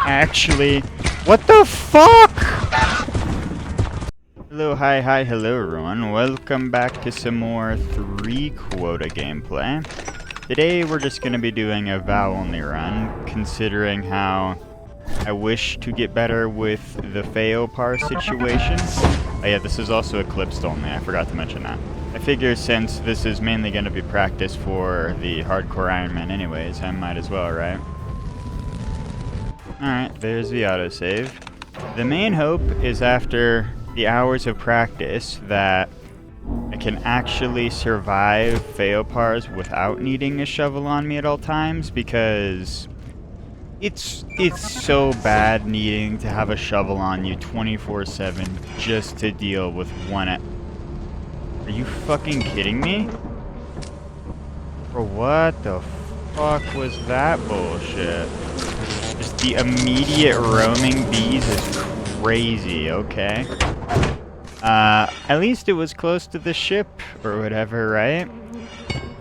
actually... What the fuck? Hello, hi, hello everyone. Welcome back to some more 3 quota gameplay. Today we're just going to be doing a vow only run, considering how I wish to get better with the Feiopars situation. Oh yeah, this is also eclipsed only, I forgot to mention that. I figure since this is mainly going to be practice for the hardcore Ironman anyways, I might as well, right? Alright, there's the autosave. The main hope is after the hours of practice that I can actually survive Feiopars without needing a shovel on me at all times, because it's so bad needing to have a shovel on you 24/7 just to deal with one. Are you fucking kidding me? Bro, what the fuck was that bullshit? Just the immediate roaming bees is crazy, okay. At least it was close to the ship, or whatever, right?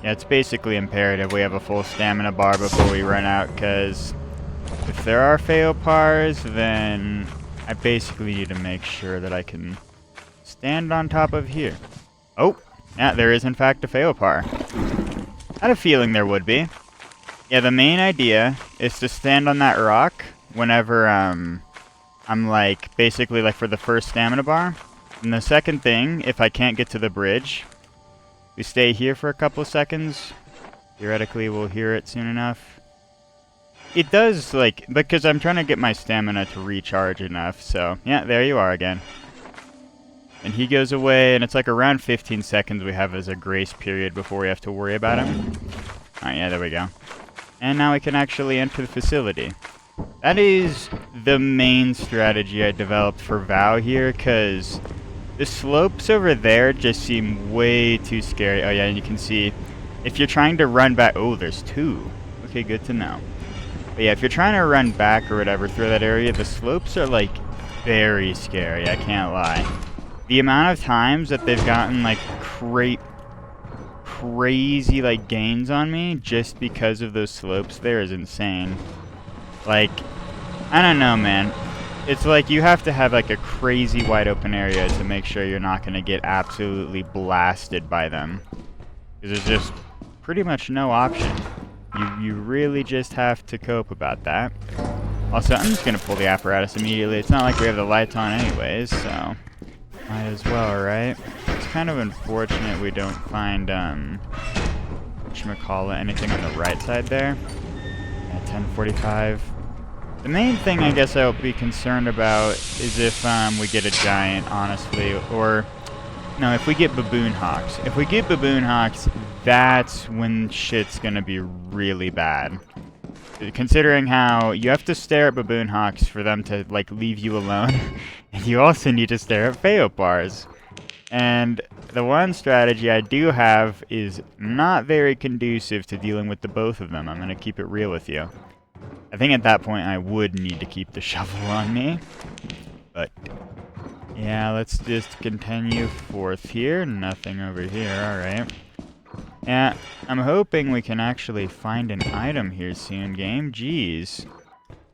Yeah, it's basically imperative we have a full stamina bar before we run out, because if there are Feiopars, then I basically need to make sure that I can stand on top of here. Oh, yeah, there is in fact a Feiopar. I had a feeling there would be. Yeah, the main idea is to stand on that rock whenever I'm like, basically like for the first stamina bar. And the second thing, if I can't get to the bridge, we stay here for a couple of seconds. Theoretically, we'll hear it soon enough. It does, like, because I'm trying to get my stamina to recharge enough, so, yeah, there you are again. And he goes away, and it's like around 15 seconds we have as a grace period before we have to worry about him. Alright, yeah, there we go. And now we can actually enter the facility. That is the main strategy I developed for Vow here, because the slopes over there just seem way too scary. Oh yeah, and you can see, if you're trying to run back... Oh, there's 2. Okay, good to know. But yeah, if you're trying to run back or whatever through that area, the slopes are, like, very scary, I can't lie. The amount of times that they've gotten, like, crazy, like, gains on me just because of those slopes there is insane. Like, I don't know, man. It's like you have to have, like, a crazy wide open area to make sure you're not going to get absolutely blasted by them. Because there's just pretty much no option. You really just have to cope about that. Also, I'm just going to pull the apparatus immediately. It's not like we have the lights on anyways, so might as well, right? It's kind of unfortunate we don't find, whatchamacallit, anything on the right side there. At 10:45. The main thing I guess I'll be concerned about is if we get a giant, honestly, or no, if we get baboon hawks. If we get baboon hawks, that's when shit's gonna be really bad. Considering how you have to stare at baboon hawks for them to, like, leave you alone, and you also need to stare at Feiopars. And the one strategy I do have is not very conducive to dealing with the both of them. I'm gonna keep it real with you. I think at that point I would need to keep the shovel on me. But yeah, let's just continue forth here. Nothing over here, alright. Yeah, I'm hoping we can actually find an item here soon, game. Jeez.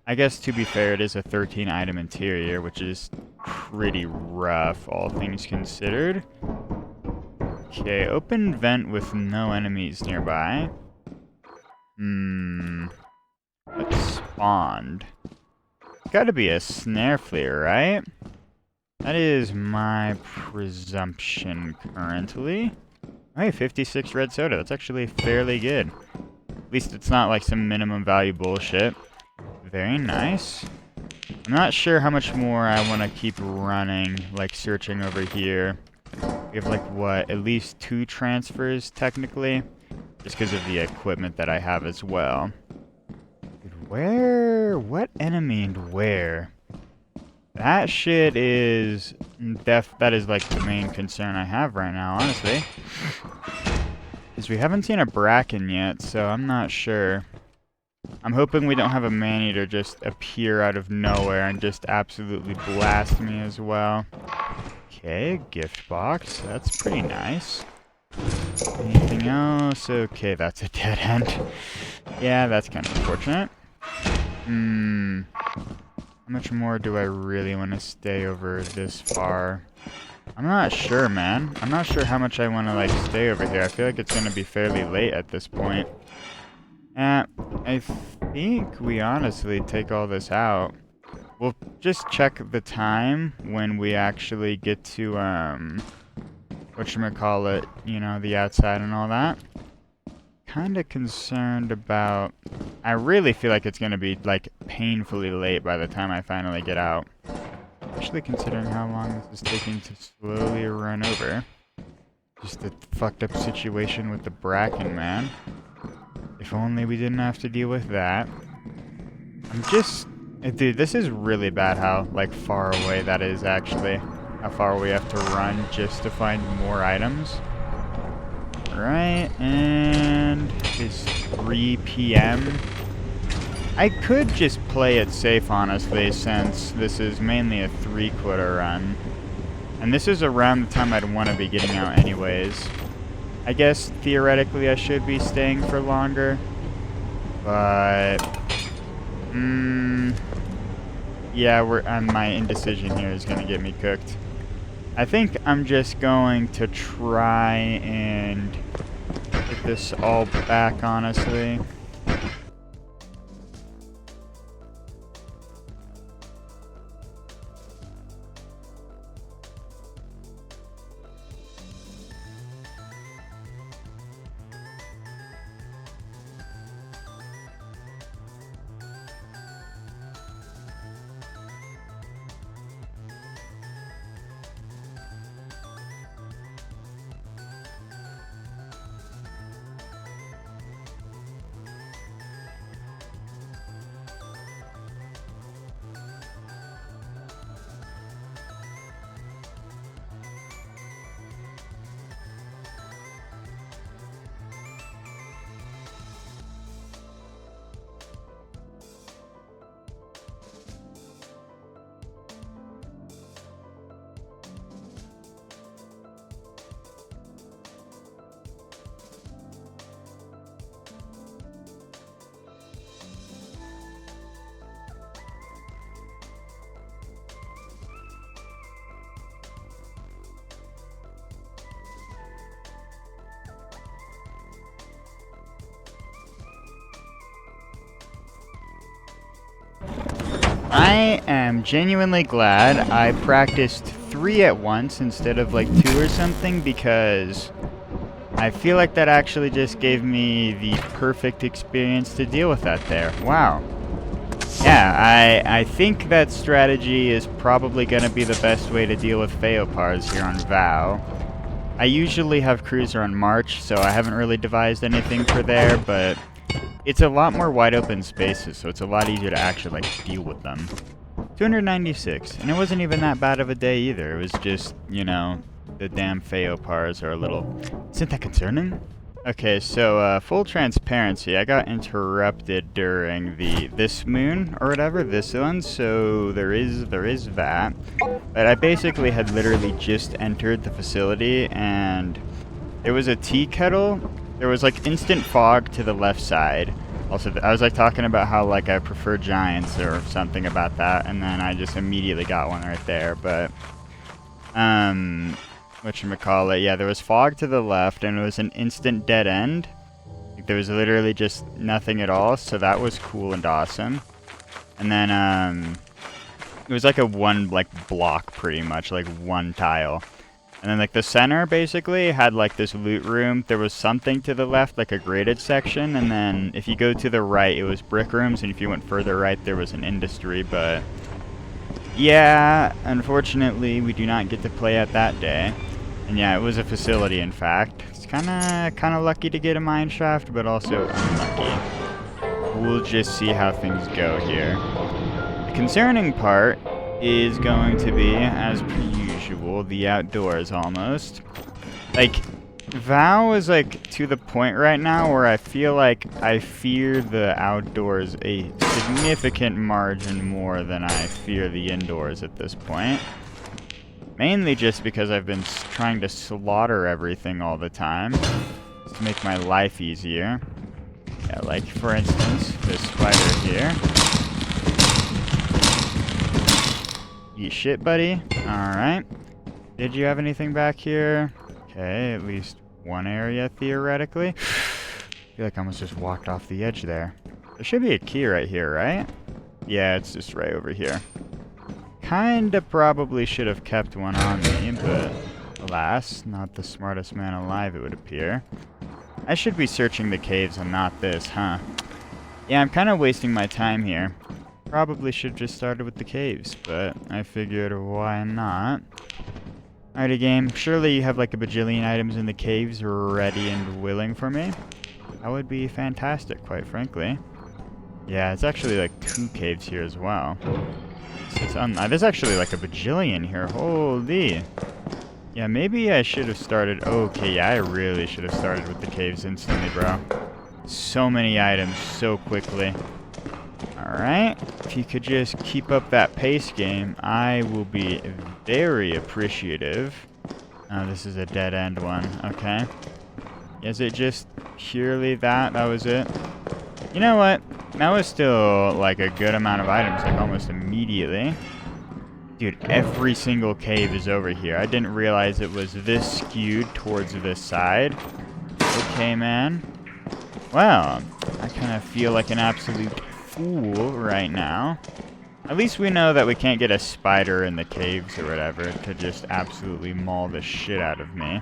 I guess to be fair, it is a 13 item interior, which is pretty rough, all things considered. Okay, open vent with no enemies nearby. What's spawned? Gotta be a snare flea, right? That is my presumption currently. Hey, 56 red soda. That's actually fairly good. At least it's not like some minimum value bullshit. Very nice. I'm not sure how much more I want to keep running, like searching over here. We have like, what, at least 2 transfers technically? Just because of the equipment that I have as well. Dude, where? What enemy and where? That shit is... that is like the main concern I have right now, honestly. Because we haven't seen a Bracken yet, so I'm not sure. I'm hoping we don't have a man-eater just appear out of nowhere and just absolutely blast me as well. Okay, gift box. That's pretty nice. Anything else? Okay, that's a dead end. Yeah, that's kind of unfortunate. much more do I really want to stay over this far? I'm not sure, man. I'm not sure how much I want to, like, stay over here. I feel like it's going to be fairly late at this point. I think we honestly take all this out. We'll just check the time when we actually get to, whatchamacallit, you know, the outside and all that. Kinda concerned about... I really feel like it's gonna be, like, painfully late by the time I finally get out. Especially considering how long this is taking to slowly run over. Just a fucked up situation with the bracken, man. If only we didn't have to deal with that. I'm just... Dude, this is really bad how, like, far away that is, actually. How far we have to run just to find more items. Right, and it's 3 p.m. I could just play it safe, honestly, since this is mainly a 3-quarter run. And this is around the time I'd want to be getting out anyways. I guess, theoretically, I should be staying for longer. But... yeah, my indecision here is going to get me cooked. I think I'm just going to try and get this all back, honestly. I am genuinely glad I practiced 3 at once instead of like 2 or something, because I feel like that actually just gave me the perfect experience to deal with that there. Wow. Yeah, I think that strategy is probably going to be the best way to deal with Feiopars here on Vow. I usually have Cruiser on March, so I haven't really devised anything for there, but it's a lot more wide open spaces, so it's a lot easier to actually, like, deal with them. 296, and it wasn't even that bad of a day either. It was just, you know, the damn Feiopars are a little... Isn't that concerning? Okay, so, full transparency, I got interrupted during this moon, or whatever, this one, so there is that. But I basically had literally just entered the facility, and there was a tea kettle. There was, like, instant fog to the left side. Also, I was, like, talking about how, like, I prefer giants or something about that, and then I just immediately got one right there, but, whatchamacallit, yeah, there was fog to the left, and it was an instant dead end. Like, there was literally just nothing at all, so that was cool and awesome. And then, it was, like, a one, like, block, pretty much, like, one tile. And then, like, the center, basically, had, like, this loot room. There was something to the left, like a graded section. And then, if you go to the right, it was brick rooms. And if you went further right, there was an industry. But, yeah, unfortunately, we do not get to play at that day. And, yeah, it was a facility, in fact. It's kind of lucky to get a mine shaft, but also unlucky. We'll just see how things go here. The concerning part is going to be, as per usual, the outdoors almost. Like, Vow is, like, to the point right now where I feel like I fear the outdoors a significant margin more than I fear the indoors at this point. Mainly just because I've been trying to slaughter everything all the time to make my life easier. Yeah, like, for instance, this spider here. Eat shit, buddy. Alright. Did you have anything back here? Okay, at least one area, theoretically. I feel like I almost just walked off the edge there. There should be a key right here, right? Yeah, it's just right over here. Kinda probably should have kept one on me, but alas, not the smartest man alive, it would appear. I should be searching the caves and not this, huh? Yeah, I'm kind of wasting my time here. Probably should have just started with the caves, but I figured why not? Alrighty, game. Surely you have like a bajillion items in the caves ready and willing for me? That would be fantastic, quite frankly. Yeah, it's actually like 2 caves here as well. There's actually like a bajillion here. Holy. Yeah, maybe I should have started... Okay, yeah, I really should have started with the caves instantly, bro. So many items so quickly. Alright. If you could just keep up that pace, game, I will be very appreciative. Oh, this is a dead-end one. Okay. Is it just purely that? That was it? You know what? That was still, like, a good amount of items, like, almost immediately. Dude, every single cave is over here. I didn't realize it was this skewed towards this side. Okay, man. Well, I kind of feel like an absolute fool right now. At least we know that we can't get a spider in the caves or whatever to just absolutely maul the shit out of me.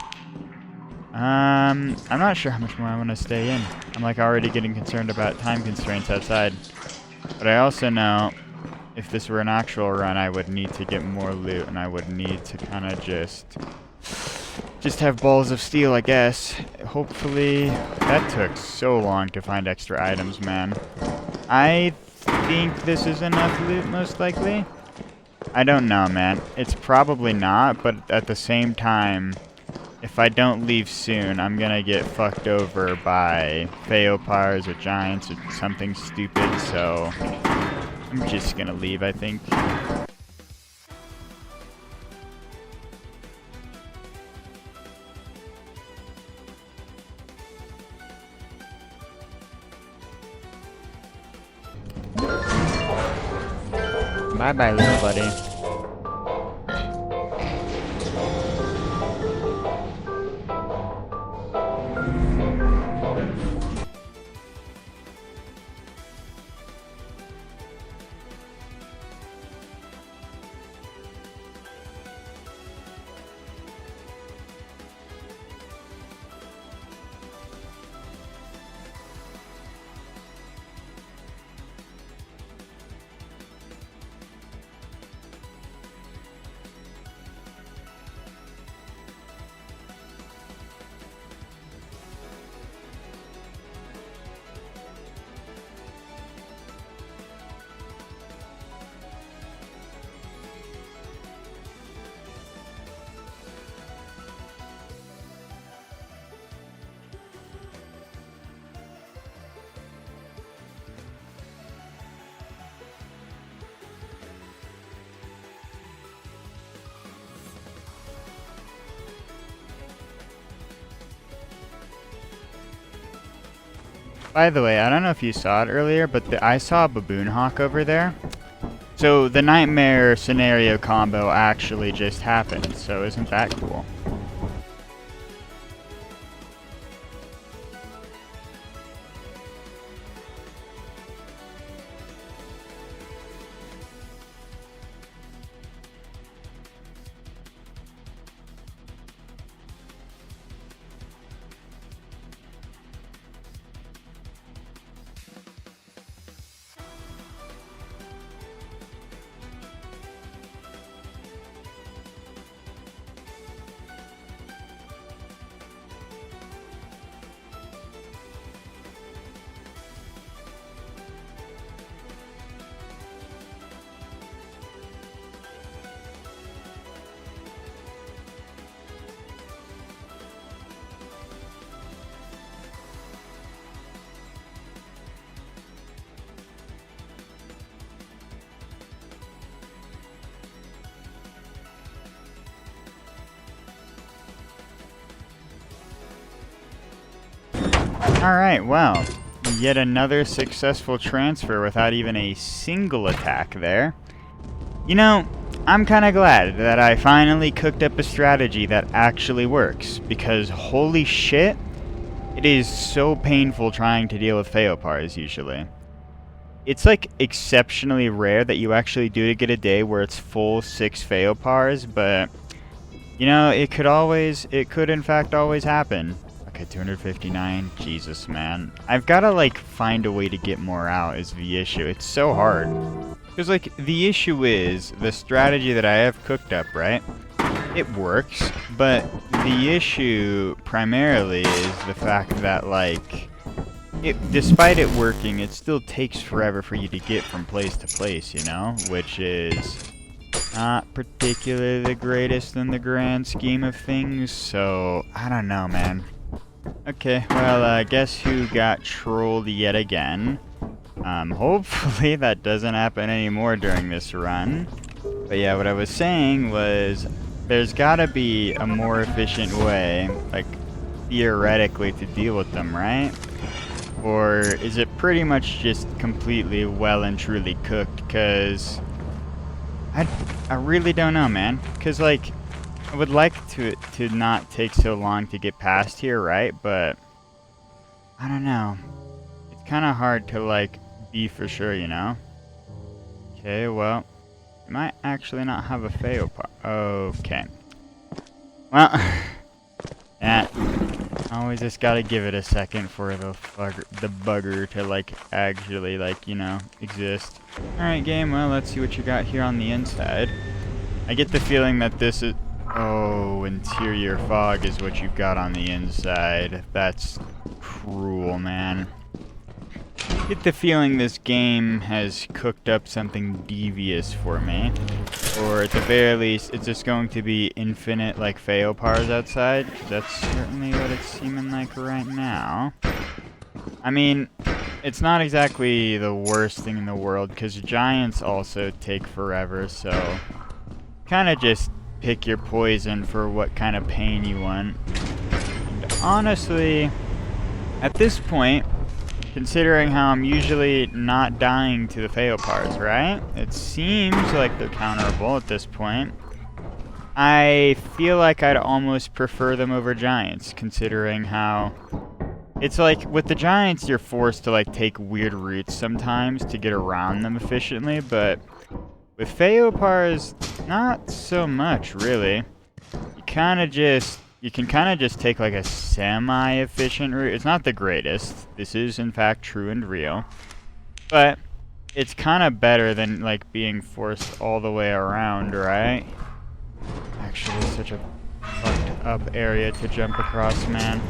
I'm not sure how much more I want to stay in. I'm like already getting concerned about time constraints outside. But I also know if this were an actual run, I would need to get more loot, and I would need to kind of just have balls of steel, I guess. Hopefully, that took so long to find extra items, man. I think this is enough loot, most likely. I don't know, man. It's probably not, but at the same time, if I don't leave soon, I'm gonna get fucked over by Feiopars or giants or something stupid, so I'm just gonna leave, I think. Bye-bye, little buddy. By the way, I don't know if you saw it earlier, but I saw a baboon hawk over there. So the nightmare scenario combo actually just happened, so isn't that cool? Alright, well, yet another successful transfer without even a single attack there. You know, I'm kind of glad that I finally cooked up a strategy that actually works, because holy shit, it is so painful trying to deal with Feiopars usually. It's like exceptionally rare that you actually do get a day where it's full 6 Feiopars, but you know, it could in fact always happen. Okay, 259, Jesus man. I've gotta like find a way to get more out is the issue. It's so hard. Because like, the issue is, the strategy that I have cooked up, right? It works, but the issue primarily is the fact that like, despite it working, it still takes forever for you to get from place to place, you know? Which is not particularly the greatest in the grand scheme of things, so I don't know, man. Okay, well, guess who got trolled yet again? Hopefully that doesn't happen anymore during this run. But yeah, what I was saying was, there's gotta be a more efficient way, like, theoretically, to deal with them, right? Or is it pretty much just completely well and truly cooked? Because I really don't know, man. Because, like, I would like to not take so long to get past here, right? But I don't know. It's kind of hard to, like, be for sure, you know? Okay, well, I might actually not have a Feiopar. Okay. Well, yeah. Always just gotta give it a second for the bugger to, like, actually, like, you know, exist. Alright, game, well, let's see what you got here on the inside. I get the feeling that this is... Oh, interior fog is what you've got on the inside. That's cruel, man. I get the feeling this game has cooked up something devious for me. Or at the very least, it's just going to be infinite, like, Feiopars outside. That's certainly what it's seeming like right now. I mean, it's not exactly the worst thing in the world, because giants also take forever, so kind of just pick your poison for what kind of pain you want. And honestly, at this point, considering how I'm usually not dying to the Feiopars, right? It seems like they're counterable at this point. I feel like I'd almost prefer them over giants, considering how... It's like, with the giants, you're forced to, like, take weird routes sometimes to get around them efficiently, but with Feiopars, not so much, really. You can kind of just take, like, a semi-efficient route. It's not the greatest. This is, in fact, true and real. But it's kind of better than, like, being forced all the way around, right? Actually, it's such a fucked up area to jump across, man.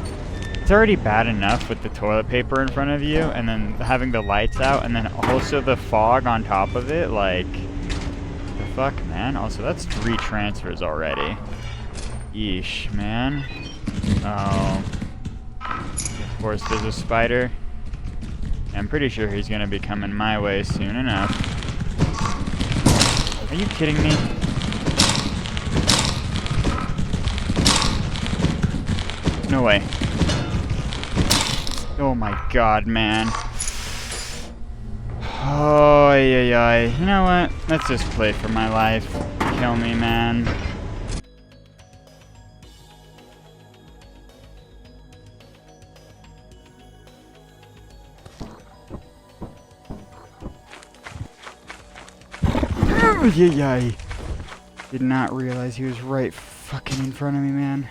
It's already bad enough with the toilet paper in front of you, and then having the lights out, and then also the fog on top of it, like... What the fuck, man? Also, that's 3 transfers already. Yeesh, man. Oh. Of course, there's a spider. I'm pretty sure he's gonna be coming my way soon enough. Are you kidding me? No way. Oh my god, man. Oh, yeah. You know what? Let's just play for my life. Kill me, man. Oh, yeah. Did not realize he was right fucking in front of me, man.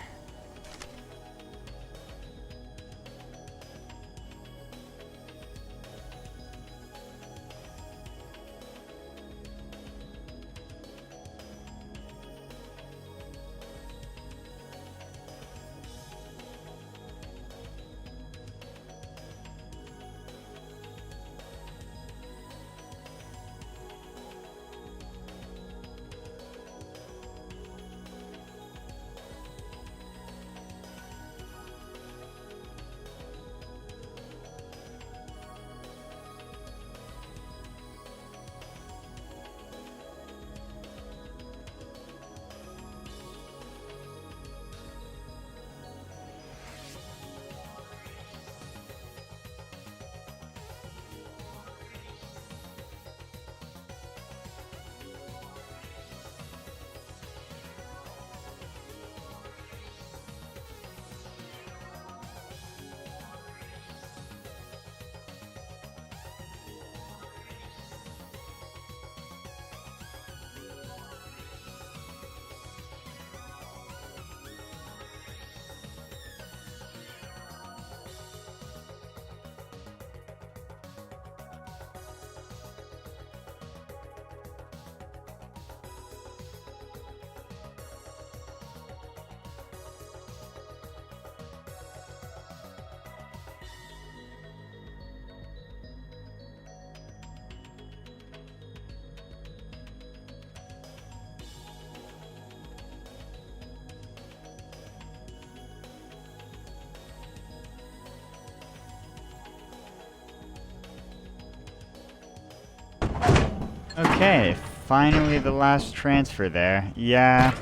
Okay, finally the last transfer there. Yeah,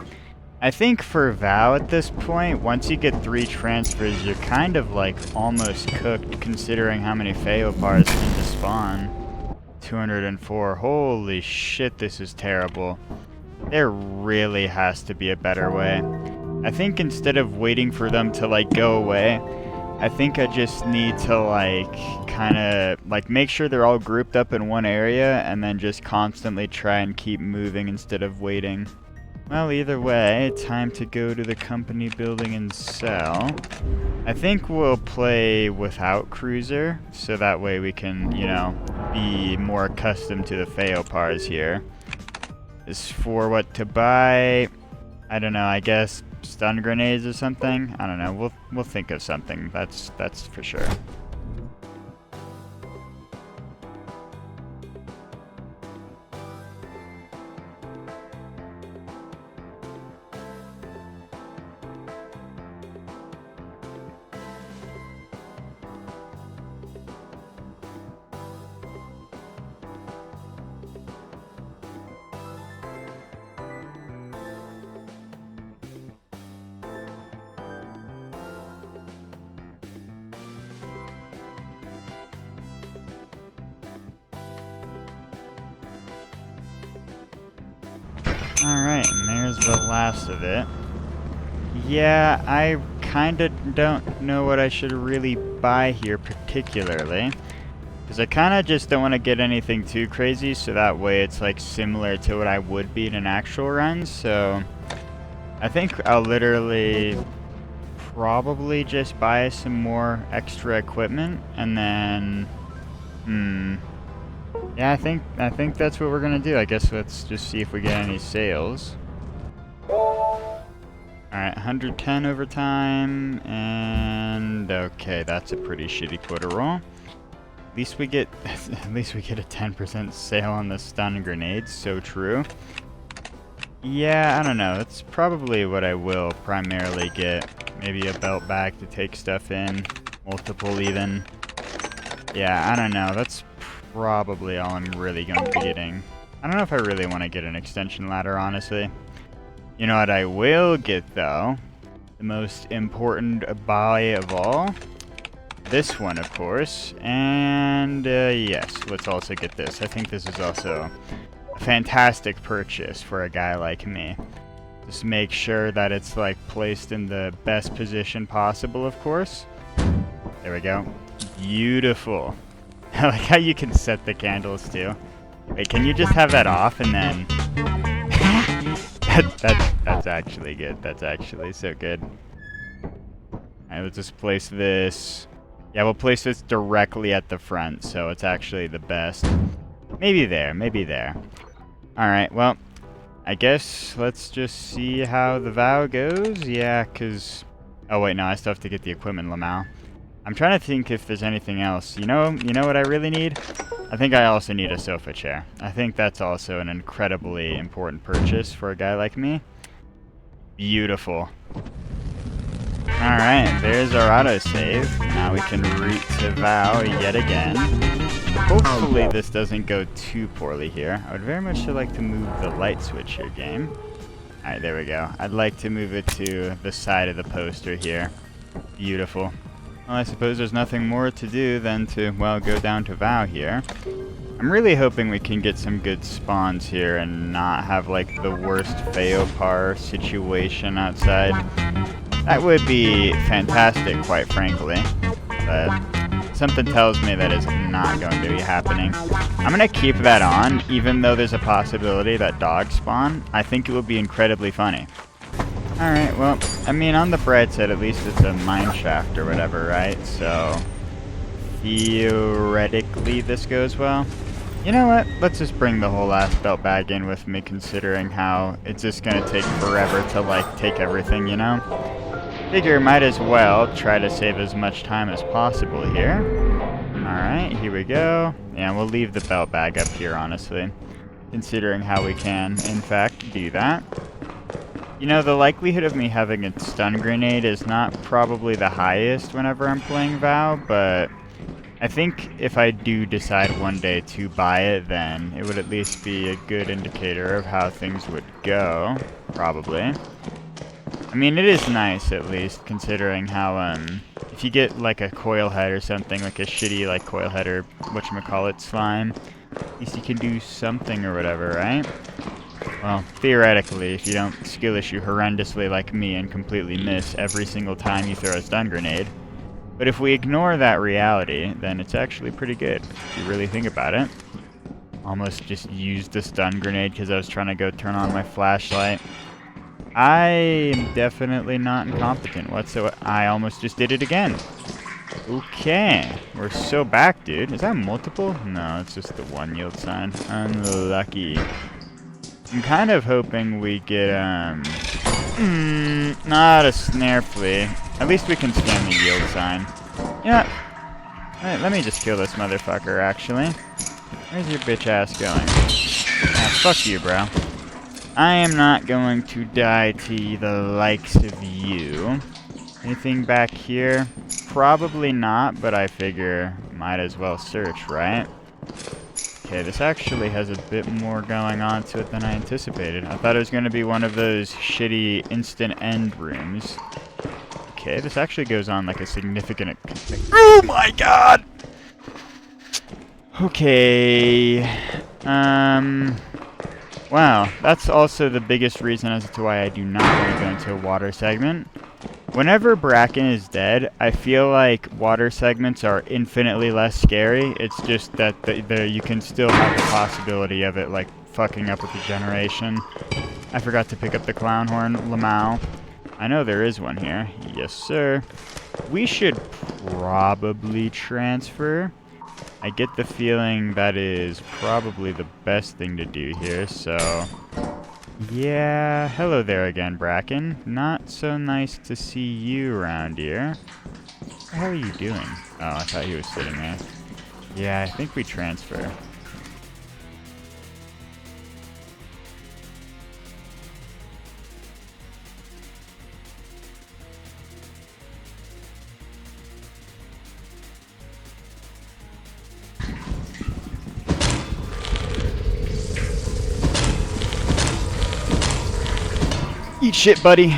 I think for Vow at this point, once you get 3 transfers, you're kind of like almost cooked considering how many Feiopars need to spawn. 204. Holy shit, this is terrible. There really has to be a better way. I think instead of waiting for them to like go away, I think I just need to like kind of like make sure they're all grouped up in one area and then just constantly try and keep moving instead of waiting. Well, either way, time to go to the company building and sell. I think we'll play without Cruiser, so that way we can, you know, be more accustomed to the Feiopars here. As for what to buy, I don't know, I guess stun grenades or something? I don't know, we'll think of something, that's for sure. Alright, and there's the last of it. Yeah, I kinda don't know what I should really buy here particularly. Because I kinda just don't want to get anything too crazy, so that way it's like similar to what I would be in an actual run, so I think I'll literally probably just buy some more extra equipment, and then, yeah, I think that's what we're gonna do. I guess let's just see if we get any sales. Alright, 110 overtime, and okay, that's a pretty shitty quota roll. At least we get a 10% sale on the stun grenades, so true. Yeah, I don't know, that's probably what I will primarily get. Maybe a belt bag to take stuff in, multiple even. Yeah, I don't know, that's probably all I'm really going to be getting. I don't know if I really want to get an extension ladder, honestly. You know what I will get, though? The most important buy of all. This one, of course. And, yes, let's also get this. I think this is also a fantastic purchase for a guy like me. Just make sure that it's, like, placed in the best position possible, of course. There we go. Beautiful. I like how you can set the candles too. Wait, can you just have that off and then... that's actually good. That's actually so good. Alright, let's just place this... Yeah, we'll place this directly at the front, so it's actually the best. Maybe there, maybe there. Alright, well, I guess let's just see how the vow goes. Yeah, because... Oh wait, no, I still have to get the equipment Lamau. I'm trying to think if there's anything else. You know what I really need? I think I also need a sofa chair. I think that's also an incredibly important purchase for a guy like me. Beautiful. Alright, there's our autosave. Now we can route to Vow yet again. Hopefully this doesn't go too poorly here. I would very much like to move the light switch here, game. Alright, there we go. I'd like to move it to the side of the poster here. Beautiful. Well, I suppose there's nothing more to do than to, well, go down to Vow here. I'm really hoping we can get some good spawns here and not have, like, the worst Feiopar situation outside. That would be fantastic, quite frankly. But something tells me that is not going to be happening. I'm going to keep that on, even though there's a possibility that dogs spawn. I think it would be incredibly funny. Alright, well, I mean, on the bright side, at least it's a mine shaft or whatever, right? So, theoretically, this goes well. You know what? Let's just bring the whole last belt bag in with me, considering how it's just gonna take forever to, like, take everything, you know? Figure might as well try to save as much time as possible here. Alright, here we go. Yeah, we'll leave the belt bag up here, honestly, considering how we can, in fact, do that. You know, the likelihood of me having a stun grenade is not probably the highest whenever I'm playing Vow, but I think if I do decide one day to buy it, then it would at least be a good indicator of how things would go, probably. I mean, it is nice, at least, considering how, if you get, like, a coil head or something, like a shitty, like, coil head or whatchamacallit slime, at least you can do something or whatever, right? Well, theoretically, if you don't skill issue horrendously like me and completely miss every single time you throw a stun grenade. But if we ignore that reality, then it's actually pretty good, if you really think about it. Almost just used the stun grenade because I was trying to go turn on my flashlight. I am definitely not incompetent whatsoever. I almost just did it again. Okay, we're so back, dude. Is that multiple? No, it's just the one yield sign. Unlucky. I'm kind of hoping we get, not a snare flea. At least we can spam the yield sign. Yeah. Let me just kill this motherfucker, actually. Where's your bitch ass going? Ah, fuck you, bro. I am not going to die to the likes of you. Anything back here? Probably not, but I figure might as well search, right? Okay, this actually has a bit more going on to it than I anticipated. I thought it was going to be one of those shitty instant end rooms. Okay, this actually goes on like a significant... Oh my god! Okay... Wow, that's also the biggest reason as to why I do not want to go into a water segment. Whenever Bracken is dead, I feel like water segments are infinitely less scary. It's just that you can still have the possibility of it, like, fucking up with the generation. I forgot to pick up the clown horn, Lamau. I know there is one here. Yes, sir. We should probably transfer. I get the feeling that is probably the best thing to do here, so... Yeah, hello there again, Bracken. Not so nice to see you around here. What the hell are you doing? Oh, I thought he was sitting there. Yeah, I think we transfer. Eat shit, buddy.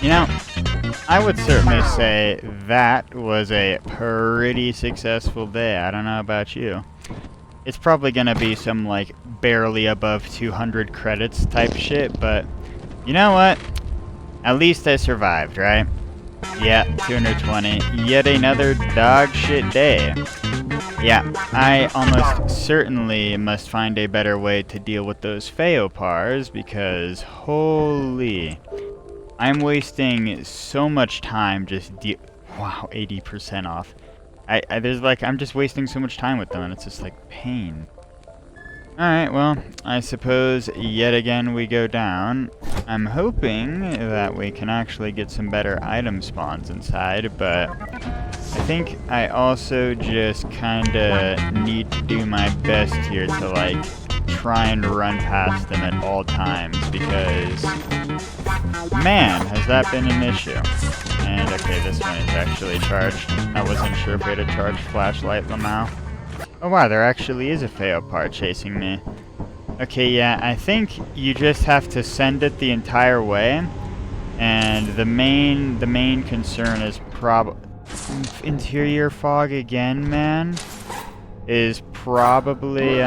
You know, I would certainly say that was a pretty successful day. I don't know about you. It's probably gonna be some, like, barely above 200 credits type shit, but you know what? At least I survived, right? Yeah, 220. Yet another dog shit day. Yeah, I almost certainly must find a better way to deal with those Feiopars, because holy, I'm wasting so much time just wow, 80% off. I'm just wasting so much time with them, and it's just like pain. Alright, well, I suppose yet again we go down. I'm hoping that we can actually get some better item spawns inside, but I think I also just kinda need to do my best here to, like, try and run past them at all times, because, man, has that been an issue. And, okay, this one is actually charged. I wasn't sure if we had a charged flashlight, Lamau. Oh wow, there actually is a Feiopar chasing me. Okay, yeah, I think you just have to send it the entire way, and the main concern is interior fog again, man. Is probably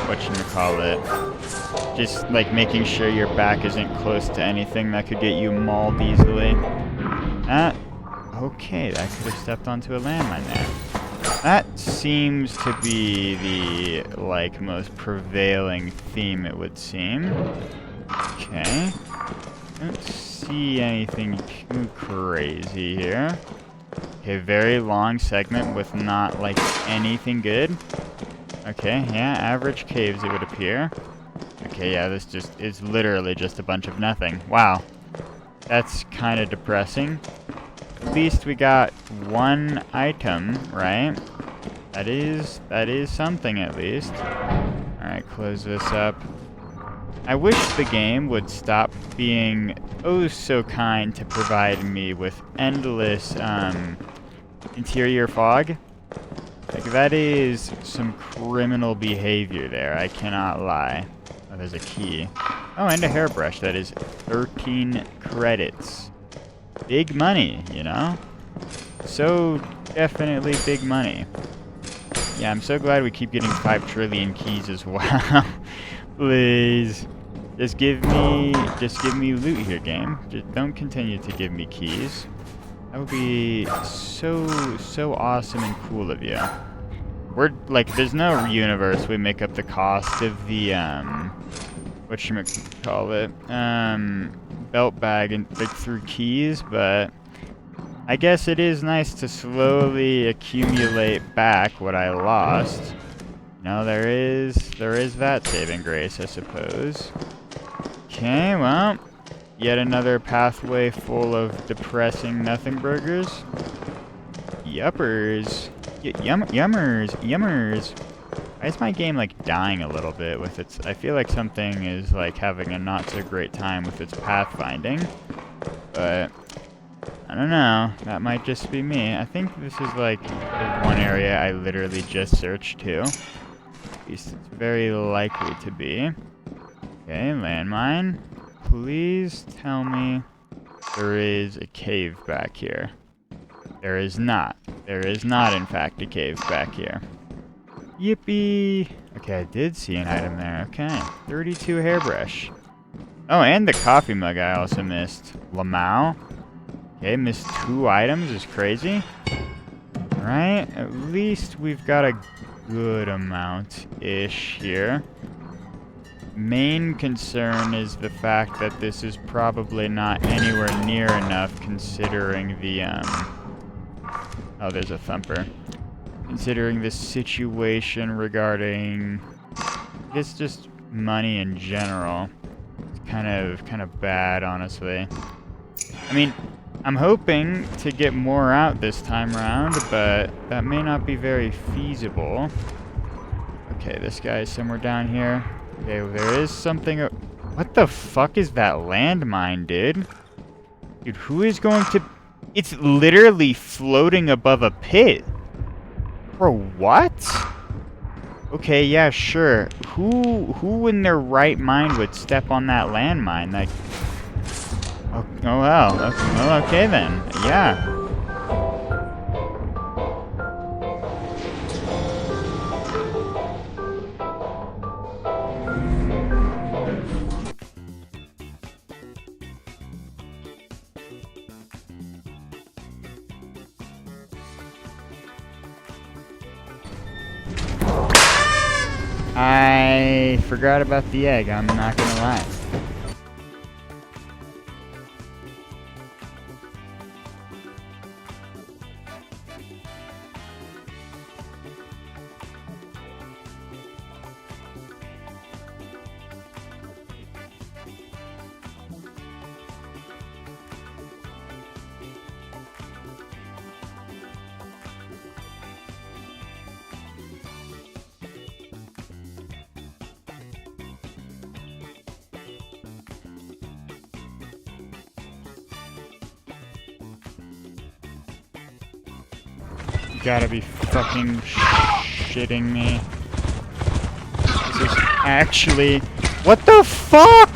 whatchamacallit, just like making sure your back isn't close to anything that could get you mauled easily. Okay, that could have stepped onto a landmine there. That seems to be the, like, most prevailing theme, it would seem. Okay. Don't see anything too crazy here. Okay, very long segment with not, like, anything good. Okay, yeah, average caves, it would appear. Okay, yeah, this just is literally just a bunch of nothing. Wow. That's kind of depressing. At least we got one item, right? That is something at least. Alright, close this up. I wish the game would stop being oh so kind to provide me with endless interior fog. Like, that is some criminal behavior there, I cannot lie. Oh, there's a key. Oh, and a hairbrush. That is 13 credits. Big money, you know? So definitely big money. Yeah, I'm so glad we keep getting 5 trillion keys as well. Please. Just give me loot here, game. Just don't continue to give me keys. That would be so awesome and cool of you. We're, like, there's no universe we make up the cost of the, whatchamacallit, belt bag and dig through keys, but I guess it is nice to slowly accumulate back what I lost. No, there is that saving grace, I suppose. Okay, well, yet another pathway full of depressing nothing burgers. Yuppers. Yummers. Why is my game, like, dying a little bit with its... I feel like something is, like, having a not-so-great time with its pathfinding. But I don't know. That might just be me. I think this is, like, the one area I literally just searched to. At least it's very likely to be. Okay, landmine. Please tell me there is a cave back here. There is not. There is not, in fact, a cave back here. Yippee! Okay, I did see an item there. Okay, 32 hairbrush. Oh, and the coffee mug I also missed. Lamau. Okay, missed 2 items is crazy. Alright, at least we've got a good amount-ish here. Main concern is the fact that this is probably not anywhere near enough considering the, oh, there's a thumper. Considering the situation regarding, it's just money in general. It's kind of bad, honestly. I mean, I'm hoping to get more out this time around, but that may not be very feasible. Okay, this guy is somewhere down here. Okay, well, there is something. What the fuck is that landmine, dude? Dude, who is going to... It's literally floating above a pit. Bro, what? Okay, yeah, sure. Who in their right mind would step on that landmine? Like, Oh, wow. Well, okay then. Yeah. I forgot about the egg, I'm not gonna lie. You gotta be fucking shitting me. This is actually... What the fuck?!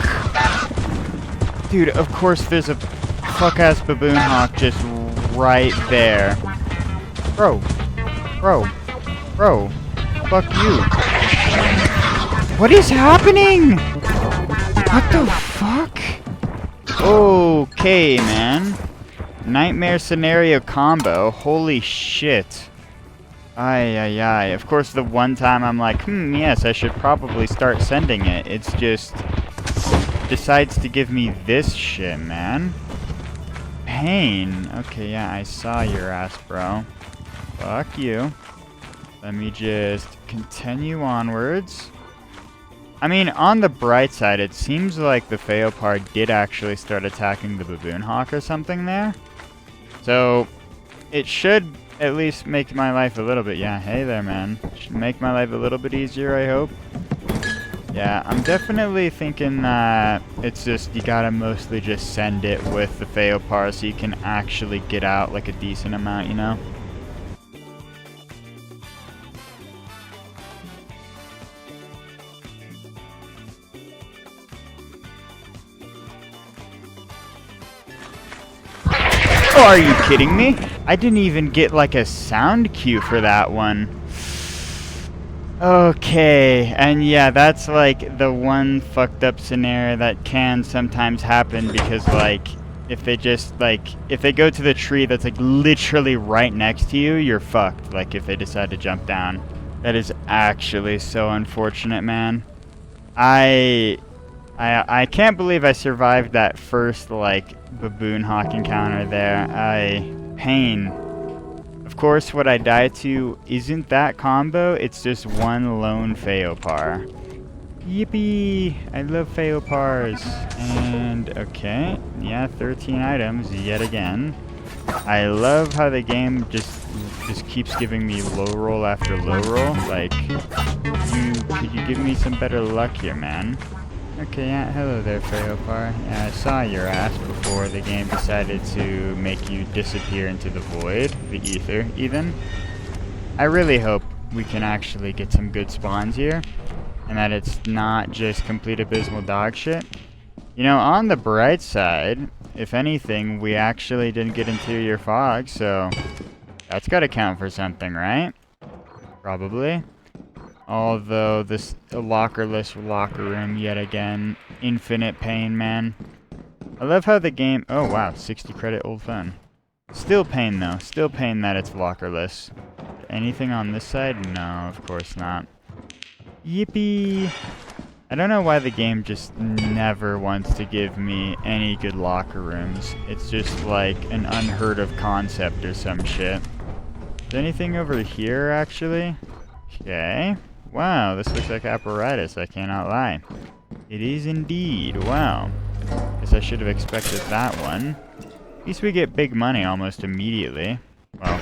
Dude, of course there's a fuck-ass baboon hawk just right there. Bro. Fuck you. What is happening?! What the fuck?! Okay, man. Nightmare scenario combo. Holy shit. Ay. Of course, the one time I'm like, yes, I should probably start sending it. It's just... decides to give me this shit, man. Pain. Okay, yeah, I saw your ass, bro. Fuck you. Let me just continue onwards. I mean, on the bright side, it seems like the Feiopar did actually start attacking the baboon hawk or something there. So, it should at least make my life a little bit... Yeah, hey there, man. Should make my life a little bit easier, I hope. Yeah, I'm definitely thinking that it's just... You gotta mostly just send it with the Feiopar so you can actually get out like a decent amount, you know? Oh, are you kidding me? I didn't even get like a sound cue for that one. Okay, and yeah, that's like the one fucked up scenario that can sometimes happen because like if they just like if they go to the tree that's like literally right next to you, you're fucked. Like if they decide to jump down. That is actually so unfortunate, man. I can't believe I survived that first like baboon hawk encounter there. Pain. Of course, what I die to isn't that combo, it's just one lone Feiopar. Yippee! I love Feiopars. And, okay, yeah, 13 items yet again. I love how the game just keeps giving me low roll after low roll. Like, could you give me some better luck here, man? Okay, yeah, hello there, Feiopar. Yeah, I saw your ass before the game decided to make you disappear into the void, the ether, even. I really hope we can actually get some good spawns here, and that it's not just complete abysmal dog shit. You know, on the bright side, if anything, we actually didn't get interior fog, so that's gotta count for something, right? Probably. Although this lockerless locker room yet again. Infinite pain, man. I love how the game... Oh, wow. 60 credit old phone. Still pain, though. Still pain that it's lockerless. Anything on this side? No, of course not. Yippee! I don't know why the game just never wants to give me any good locker rooms. It's just like an unheard of concept or some shit. Is there anything over here, actually? Okay. Wow, this looks like apparatus, I cannot lie. It is indeed. Wow. Guess I should have expected that one. At least we get big money almost immediately. Well,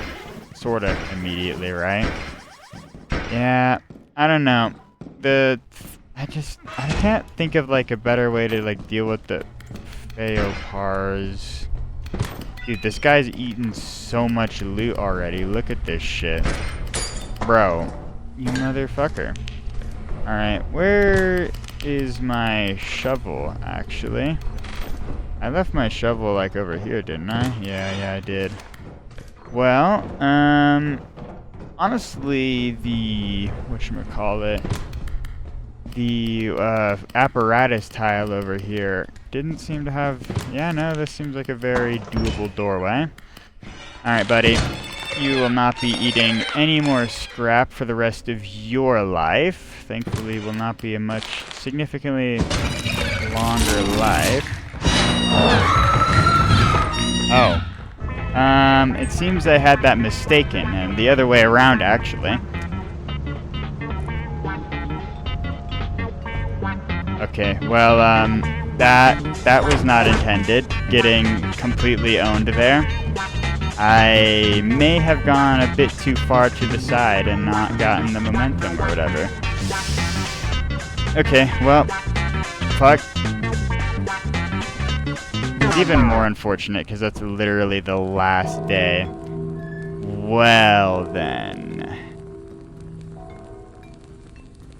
sort of immediately, right? Yeah, I don't know. I can't think of like a better way to like deal with the Feiopars. Dude, this guy's eaten so much loot already. Look at this shit. Bro. You motherfucker. Alright, where is my shovel, actually? I left my shovel like over here, didn't I? Yeah, I did. Well, honestly, the whatchamacallit, the apparatus tile over here didn't seem to have. Yeah, no, this seems like a very doable doorway. All right, buddy. You will not be eating any more scrap for the rest of your life. Thankfully, will not be a much significantly longer life. Oh. It seems I had that mistaken, and the other way around, actually. Okay, well, that was not intended, getting completely owned there. I may have gone a bit too far to the side and not gotten the momentum or whatever. Okay, well, fuck. It's even more unfortunate because that's literally the last day. Well then.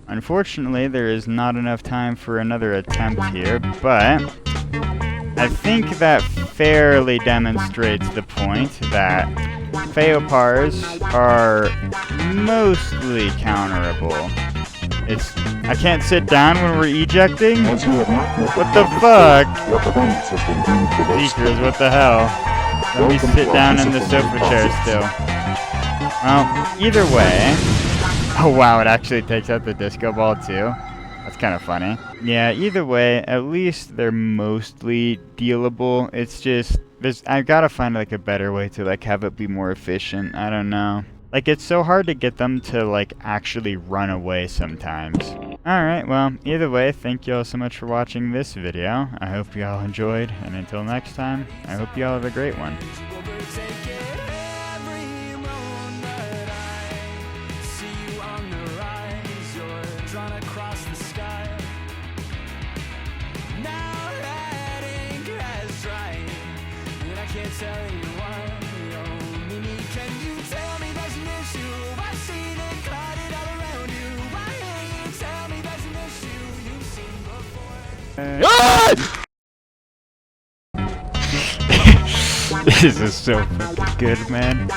Unfortunately, there is not enough time for another attempt here, but I think that fairly demonstrates the point that Feiopars are mostly counterable. I can't sit down when we're ejecting? What the fuck? Seekers, what the hell? Let me sit down in the sofa chair still. Well, either way... Oh wow, it actually takes out the disco ball too. That's kind of funny. Yeah, either way, at least they're mostly dealable. It's just, I've got to find like a better way to like have it be more efficient. I don't know. Like, it's so hard to get them to like actually run away sometimes. Alright, well, either way, thank you all so much for watching this video. I hope you all enjoyed, and until next time, I hope you all have a great one. Tell you why, oh, Mimi, can you tell me there's an issue? I've seen it cluttered all around you. Why can't you tell me there's an issue you've seen before? This is so fucking good, man.